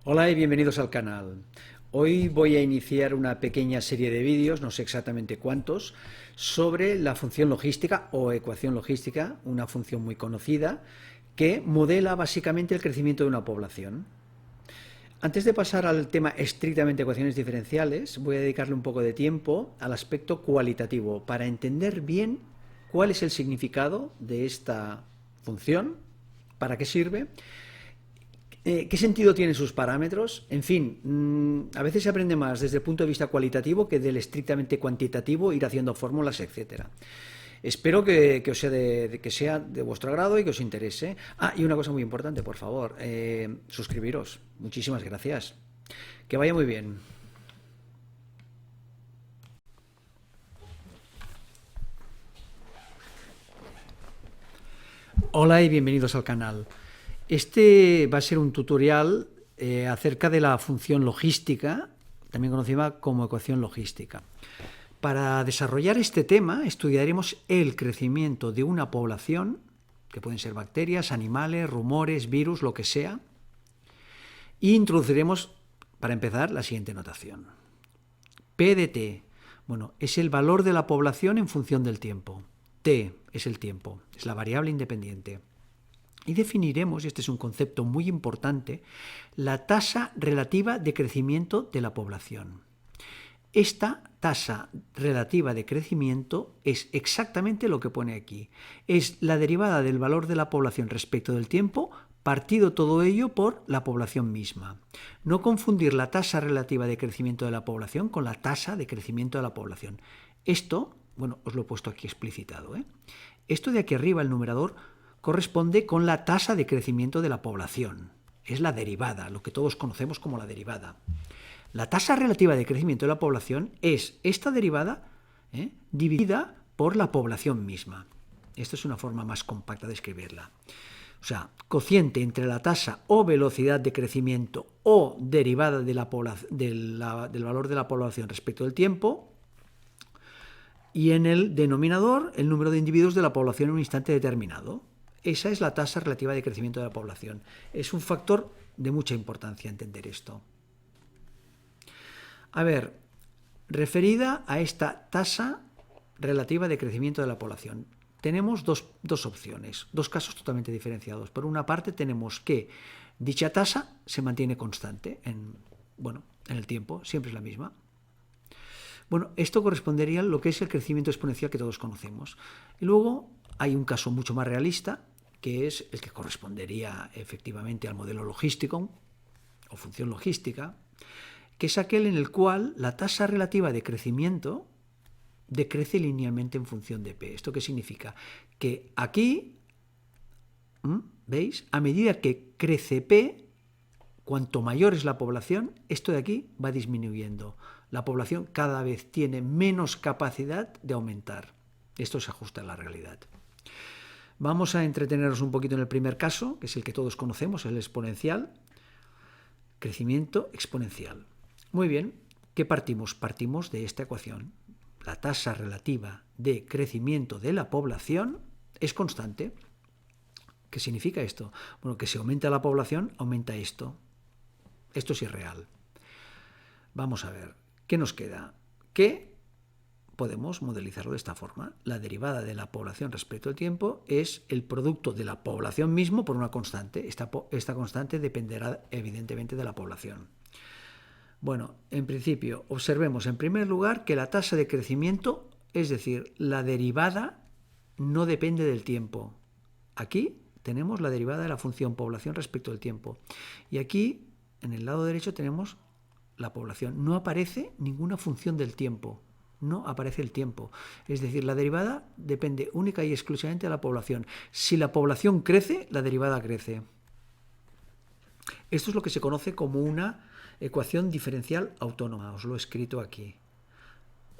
Hola y bienvenidos al canal. Hoy voy a iniciar una pequeña serie de vídeos, no sé exactamente cuántos, sobre la función logística o ecuación logística, una función muy conocida que modela básicamente el crecimiento de una población. Antes de pasar al tema estrictamente ecuaciones diferenciales, voy a dedicarle un poco de tiempo al aspecto cualitativo para entender bien cuál es el significado de esta función, para qué sirve, ¿qué sentido tienen sus parámetros? En fin, a veces se aprende más desde el punto de vista cualitativo que del estrictamente cuantitativo, ir haciendo fórmulas, etcétera. Espero que os sea de vuestro agrado y que os interese. Ah, y una cosa muy importante, por favor, suscribiros. Muchísimas gracias. Que vaya muy bien. Hola y bienvenidos al canal. Este va a ser un tutorial acerca de la función logística, también conocida como ecuación logística. Para desarrollar este tema estudiaremos el crecimiento de una población, que pueden ser bacterias, animales, rumores, virus, lo que sea, e introduciremos, para empezar, la siguiente notación. P de t, bueno, es el valor de la población en función del tiempo. T es el tiempo, es la variable independiente. Y definiremos, y este es un concepto muy importante, la tasa relativa de crecimiento de la población. Esta tasa relativa de crecimiento es exactamente lo que pone aquí. Es la derivada del valor de la población respecto del tiempo, partido todo ello por la población misma. No confundir la tasa relativa de crecimiento de la población con la tasa de crecimiento de la población. Esto, bueno, os lo he puesto aquí explicitado. Esto de aquí arriba, el numerador, corresponde con la tasa de crecimiento de la población. Es la derivada, lo que todos conocemos como la derivada. La tasa relativa de crecimiento de la población es esta derivada dividida por la población misma. Esta es una forma más compacta de escribirla. O sea, cociente entre la tasa o velocidad de crecimiento o derivada de del valor de la población respecto del tiempo, y en el denominador el número de individuos de la población en un instante determinado. Esa es la tasa relativa de crecimiento de la población. Es un factor de mucha importancia entender esto. A ver, referida a esta tasa relativa de crecimiento de la población, tenemos dos opciones, dos casos totalmente diferenciados. Por una parte tenemos que dicha tasa se mantiene constante en el tiempo, siempre es la misma. Bueno, esto correspondería a lo que es el crecimiento exponencial que todos conocemos. Y luego hay un caso mucho más realista, que es el que correspondería efectivamente al modelo logístico o función logística, que es aquel en el cual la tasa relativa de crecimiento decrece linealmente en función de P. ¿Esto qué significa? Que aquí, ¿veis? A medida que crece P, cuanto mayor es la población, esto de aquí va disminuyendo. La población cada vez tiene menos capacidad de aumentar. Esto se ajusta a la realidad. Vamos a entretenernos un poquito en el primer caso, que es el que todos conocemos, el exponencial. Crecimiento exponencial. Muy bien, ¿qué partimos? Partimos de esta ecuación. La tasa relativa de crecimiento de la población es constante. ¿Qué significa esto? Bueno, que si aumenta la población, aumenta esto. Esto es irreal. Vamos a ver, ¿qué nos queda? Que podemos modelizarlo de esta forma. La derivada de la población respecto al tiempo es el producto de la población mismo por una constante. Esta constante dependerá evidentemente de la población. Bueno, en principio, observemos en primer lugar que la tasa de crecimiento, es decir, la derivada, no depende del tiempo. Aquí tenemos la derivada de la función población respecto al tiempo. Y aquí, en el lado derecho, tenemos la población. No aparece ninguna función del tiempo. No aparece el tiempo. Es decir, la derivada depende única y exclusivamente de la población. Si la población crece, la derivada crece. Esto es lo que se conoce como una ecuación diferencial autónoma. Os lo he escrito aquí.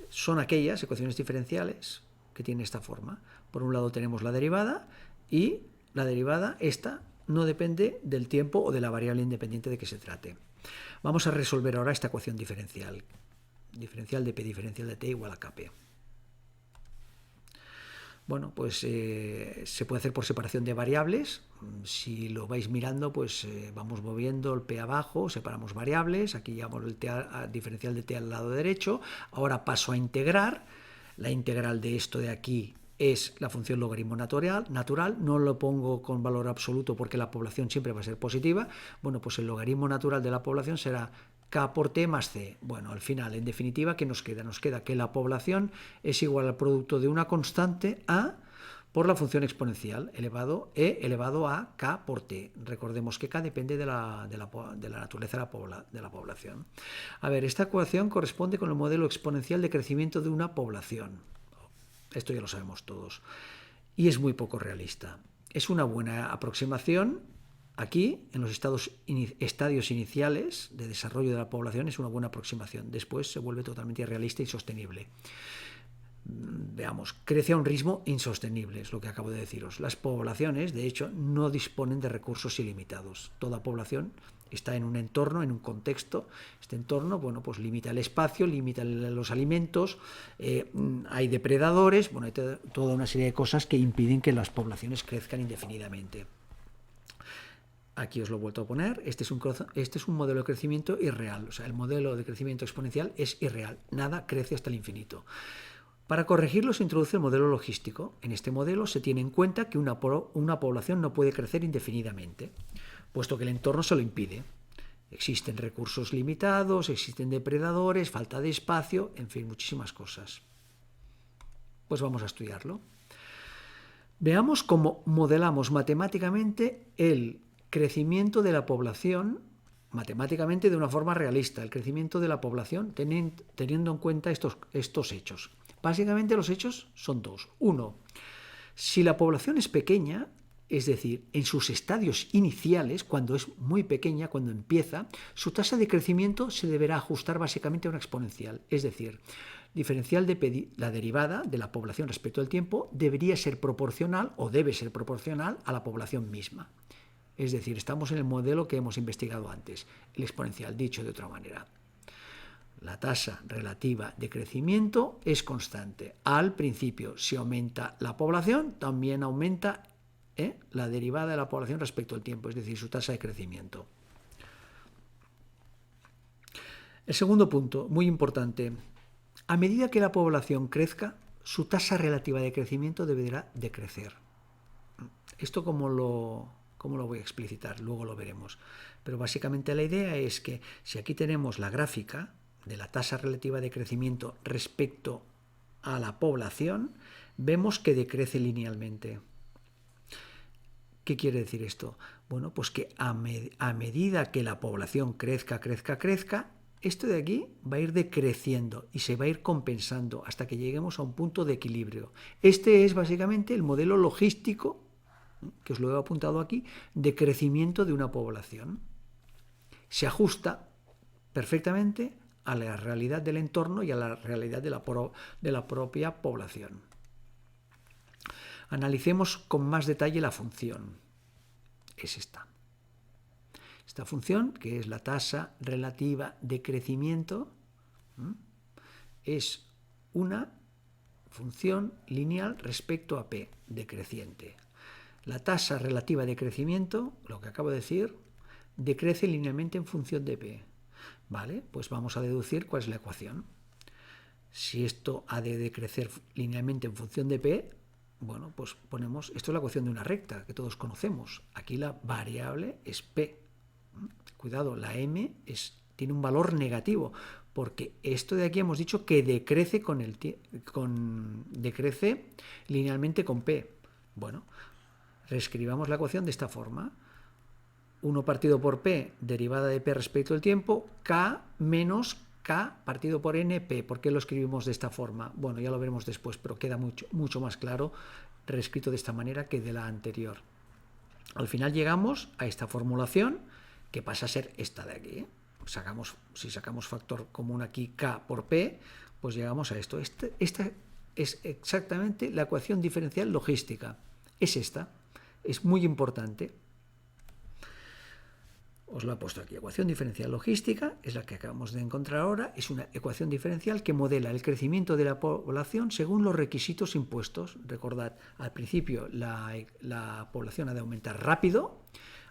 Son aquellas ecuaciones diferenciales que tienen esta forma. Por un lado tenemos la derivada y la derivada, esta, no depende del tiempo o de la variable independiente de que se trate. Vamos a resolver ahora esta ecuación diferencial. Diferencial de P diferencial de T igual a Kp. Bueno, pues se puede hacer por separación de variables. Si lo vais mirando, pues vamos moviendo el p abajo, separamos variables, aquí llevamos el diferencial de t al lado derecho. Ahora paso a integrar. La integral de esto de aquí es la función logaritmo natural, no lo pongo con valor absoluto porque la población siempre va a ser positiva. Bueno, pues el logaritmo natural de la población será k por t más c. Bueno, al final, en definitiva, ¿qué nos queda? Nos queda que la población es igual al producto de una constante a por la función exponencial elevado a k por t. Recordemos que k depende de la naturaleza de la población. A ver, esta ecuación corresponde con el modelo exponencial de crecimiento de una población. Esto ya lo sabemos todos. Y es muy poco realista. Es una buena aproximación. Aquí, en los estadios iniciales de desarrollo de la población, es una buena aproximación. Después se vuelve totalmente irrealista y insostenible. Veamos, crece a un ritmo insostenible, es lo que acabo de deciros. Las poblaciones, de hecho, no disponen de recursos ilimitados. Toda población está en un entorno, en un contexto. Este entorno, bueno, pues limita el espacio, limita los alimentos, hay depredadores, bueno, hay toda una serie de cosas que impiden que las poblaciones crezcan indefinidamente. Aquí os lo he vuelto a poner. Este es un modelo de crecimiento irreal. O sea, el modelo de crecimiento exponencial es irreal. Nada crece hasta el infinito. Para corregirlo se introduce el modelo logístico. En este modelo se tiene en cuenta que una población no puede crecer indefinidamente, puesto que el entorno se lo impide. Existen recursos limitados, existen depredadores, falta de espacio, en fin, muchísimas cosas. Pues vamos a estudiarlo. Veamos cómo modelamos matemáticamente el crecimiento de la población, matemáticamente de una forma realista, el crecimiento de la población teniendo en cuenta estos hechos. Básicamente los hechos son dos. Uno, si la población es pequeña, es decir, en sus estadios iniciales, cuando es muy pequeña, cuando empieza, su tasa de crecimiento se deberá ajustar básicamente a una exponencial. Es decir, diferencial de la derivada de la población respecto al tiempo debería ser proporcional o debe ser proporcional a la población misma. Es decir, estamos en el modelo que hemos investigado antes, el exponencial, dicho de otra manera. La tasa relativa de crecimiento es constante. Al principio, si aumenta la población, también aumenta la derivada de la población respecto al tiempo, es decir, su tasa de crecimiento. El segundo punto, muy importante, a medida que la población crezca, su tasa relativa de crecimiento deberá decrecer. Esto ¿cómo lo voy a explicitar? Luego lo veremos. Pero básicamente la idea es que si aquí tenemos la gráfica de la tasa relativa de crecimiento respecto a la población, vemos que decrece linealmente. ¿Qué quiere decir esto? Bueno, pues que a medida que la población crezca, esto de aquí va a ir decreciendo y se va a ir compensando hasta que lleguemos a un punto de equilibrio. Este es básicamente el modelo logístico, que os lo he apuntado aquí, de crecimiento de una población. Se ajusta perfectamente a la realidad del entorno y a la realidad de la propia población. Analicemos con más detalle la función. Es esta. Esta función, que es la tasa relativa de crecimiento, es una función lineal respecto a p, decreciente. La tasa relativa de crecimiento, lo que acabo de decir, decrece linealmente en función de p. ¿Vale? Pues vamos a deducir cuál es la ecuación. Si esto ha de decrecer linealmente en función de p, bueno, pues ponemos, esto es la ecuación de una recta que todos conocemos. Aquí la variable es p. Cuidado, la m tiene un valor negativo, porque esto de aquí hemos dicho que decrece decrece linealmente con p. Bueno, reescribamos la ecuación de esta forma. 1 partido por p, derivada de p respecto al tiempo, k menos k partido por n, p. ¿Por qué lo escribimos de esta forma? Bueno, ya lo veremos después, pero queda mucho más claro reescrito de esta manera que de la anterior. Al final llegamos a esta formulación, que pasa a ser esta de aquí. Si sacamos factor común aquí, k por p, pues llegamos a esto. Esta es exactamente la ecuación diferencial logística. Es esta. Es muy importante. Os lo he puesto aquí. Ecuación diferencial logística es la que acabamos de encontrar ahora. Es una ecuación diferencial que modela el crecimiento de la población según los requisitos impuestos. Recordad, al principio la población ha de aumentar rápido.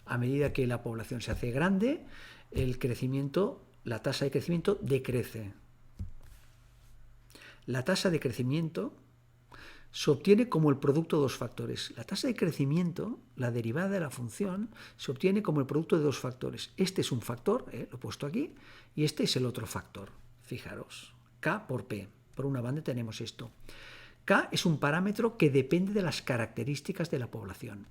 A medida que la población se hace grande, la tasa de crecimiento decrece. La tasa de crecimiento se obtiene como el producto de dos factores. La tasa de crecimiento, la derivada de la función, se obtiene como el producto de dos factores. Este es un factor, lo he puesto aquí, y este es el otro factor. Fijaros, K por P. Por una banda tenemos esto. K es un parámetro que depende de las características de la población.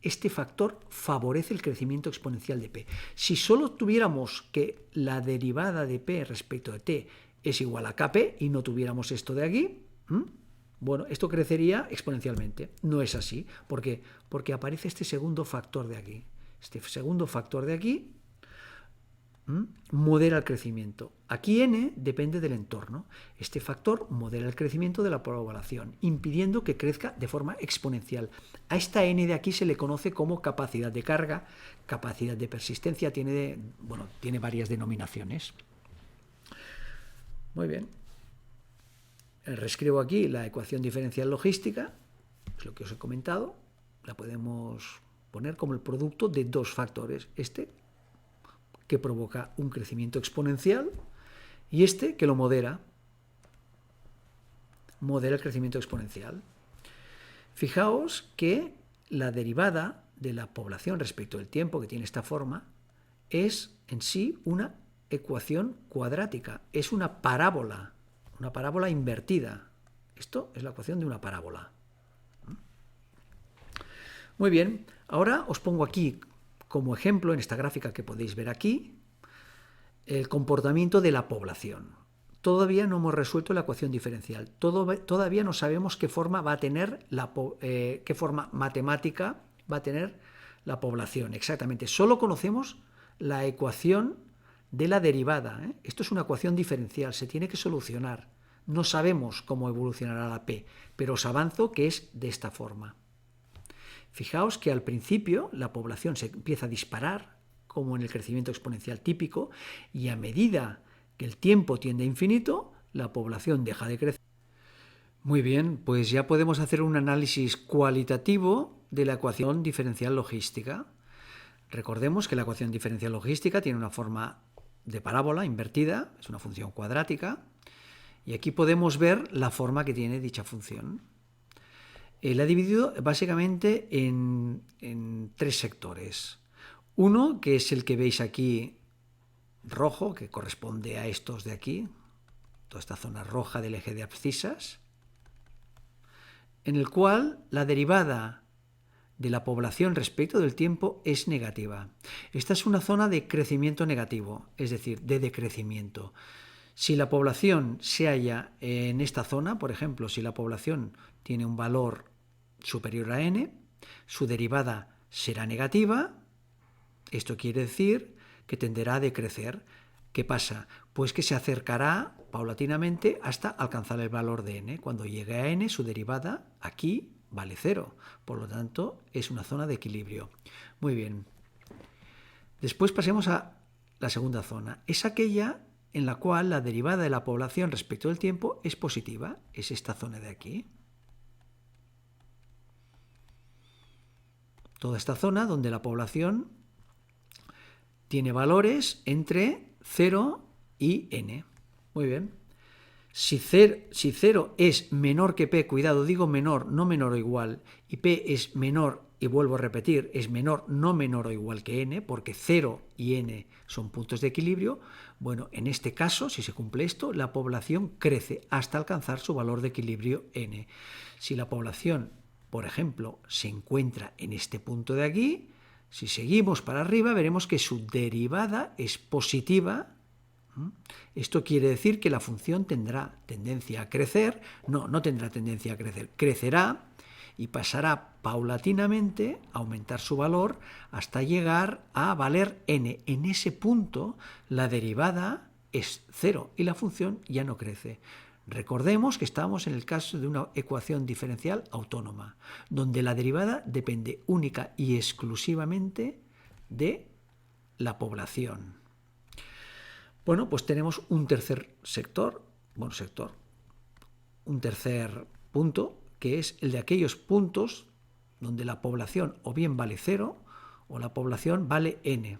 Este factor favorece el crecimiento exponencial de P. Si solo tuviéramos que la derivada de P respecto de T es igual a Kp y no tuviéramos esto de aquí, bueno, esto crecería exponencialmente. No es así. ¿Por qué? Porque aparece este segundo factor de aquí. Este segundo factor de aquí modera el crecimiento. Aquí n depende del entorno. Este factor modera el crecimiento de la población, impidiendo que crezca de forma exponencial. A esta n de aquí se le conoce como capacidad de carga, capacidad de persistencia, tiene varias denominaciones. Muy bien. Reescribo aquí la ecuación diferencial logística, es lo que os he comentado. La podemos poner como el producto de dos factores. Este, que provoca un crecimiento exponencial, y este, que lo modera el crecimiento exponencial. Fijaos que la derivada de la población respecto del tiempo, que tiene esta forma, es en sí una ecuación cuadrática, es una parábola invertida. Esto es la ecuación de una parábola. Muy bien, ahora os pongo aquí como ejemplo, en esta gráfica que podéis ver aquí, el comportamiento de la población. Todavía no hemos resuelto la ecuación diferencial. Todavía no sabemos qué forma va a tener qué forma matemática va a tener la población. Exactamente. Solo conocemos la ecuación de la derivada. Esto es una ecuación diferencial. Se tiene que solucionar. No sabemos cómo evolucionará la P, pero os avanzo que es de esta forma. Fijaos que al principio la población se empieza a disparar, como en el crecimiento exponencial típico, y a medida que el tiempo tiende a infinito, la población deja de crecer. Muy bien, pues ya podemos hacer un análisis cualitativo de la ecuación diferencial logística. Recordemos que la ecuación diferencial logística tiene una forma de parábola invertida, es una función cuadrática, y aquí podemos ver la forma que tiene dicha función. La he dividido básicamente en tres sectores. Uno, que es el que veis aquí rojo, que corresponde a estos de aquí, toda esta zona roja del eje de abscisas, en el cual la derivada de la población respecto del tiempo es negativa. Esta es una zona de crecimiento negativo, es decir, de decrecimiento. Si la población se halla en esta zona, por ejemplo, si la población tiene un valor superior a n, su derivada será negativa. Esto quiere decir que tenderá a decrecer. ¿Qué pasa? Pues que se acercará paulatinamente hasta alcanzar el valor de n. Cuando llegue a n, su derivada aquí vale 0. Por lo tanto, es una zona de equilibrio. Muy bien. Después pasemos a la segunda zona. Es aquella en la cual la derivada de la población respecto del tiempo es positiva. Es esta zona de aquí. Toda esta zona donde la población tiene valores entre 0 y n. Muy bien. Si 0 es menor que p, cuidado, digo menor, no menor o igual, y p es menor, y vuelvo a repetir, es menor, no menor o igual que n, porque 0 y n son puntos de equilibrio, bueno, en este caso, si se cumple esto, la población crece hasta alcanzar su valor de equilibrio n. Si la población, por ejemplo, se encuentra en este punto de aquí, si seguimos para arriba veremos que su derivada es positiva. Esto quiere decir que la función tendrá tendencia a crecer. No tendrá tendencia a crecer, crecerá y pasará paulatinamente a aumentar su valor hasta llegar a valer n. En ese punto la derivada es 0 y la función ya no crece. Recordemos que estamos en el caso de una ecuación diferencial autónoma, donde la derivada depende única y exclusivamente de la población. Bueno, pues tenemos un tercer un tercer punto, que es el de aquellos puntos donde la población o bien vale 0 o la población vale n.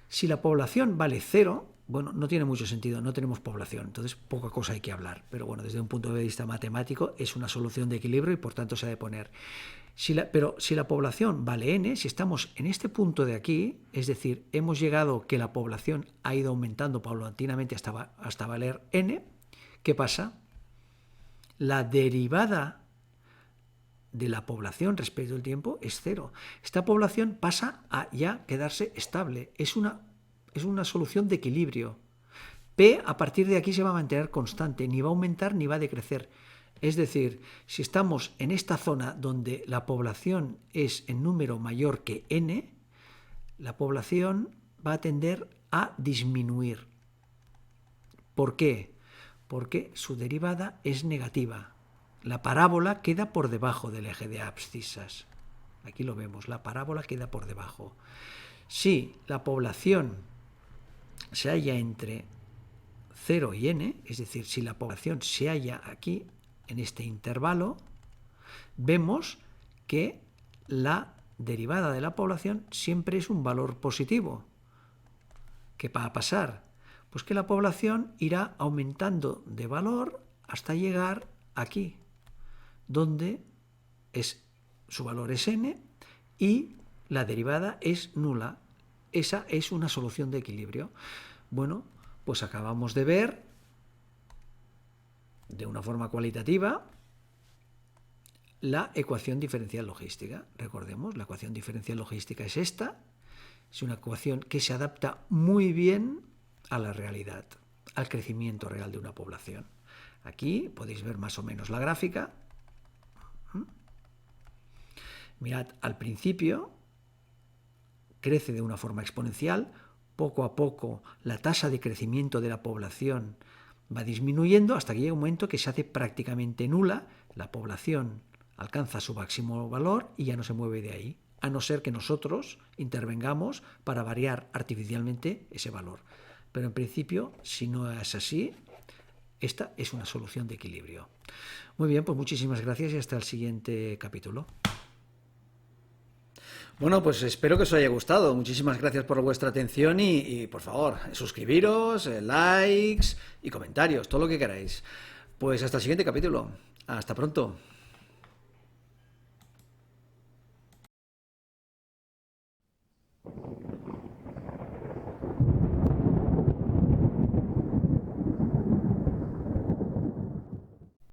Si la población vale 0, bueno, no tiene mucho sentido, no tenemos población, entonces poca cosa hay que hablar. Pero bueno, desde un punto de vista matemático es una solución de equilibrio y por tanto se ha de poner. Pero si la población vale n, si estamos en este punto de aquí, es decir, hemos llegado que la población ha ido aumentando paulatinamente hasta valer n, ¿qué pasa? La derivada de la población respecto al tiempo es 0. Esta población pasa a ya quedarse estable. Es una solución de equilibrio. P a partir de aquí se va a mantener constante, ni va a aumentar ni va a decrecer. Es decir, si estamos en esta zona donde la población es en número mayor que n, la población va a tender a disminuir. ¿Por qué? Porque su derivada es negativa. La parábola queda por debajo del eje de abscisas. Aquí lo vemos, la parábola queda por debajo. Si la población se halla entre 0 y n, es decir, si la población se halla aquí, en este intervalo, vemos que la derivada de la población siempre es un valor positivo. ¿Qué va a pasar? Pues que la población irá aumentando de valor hasta llegar aquí, donde su valor es n y la derivada es nula. Esa es una solución de equilibrio. Bueno, pues acabamos de ver de una forma cualitativa la ecuación diferencial logística. Recordemos, la ecuación diferencial logística es esta. Es una ecuación que se adapta muy bien a la realidad, al crecimiento real de una población. Aquí podéis ver más o menos la gráfica. Mirad, al principio crece de una forma exponencial. Poco a poco la tasa de crecimiento de la población va disminuyendo hasta que llega un momento que se hace prácticamente nula, la población alcanza su máximo valor y ya no se mueve de ahí, a no ser que nosotros intervengamos para variar artificialmente ese valor. Pero en principio, si no es así, esta es una solución de equilibrio. Muy bien, pues muchísimas gracias y hasta el siguiente capítulo. Bueno, pues espero que os haya gustado. Muchísimas gracias por vuestra atención y por favor, suscribiros, likes y comentarios, todo lo que queráis. Pues hasta el siguiente capítulo. Hasta pronto.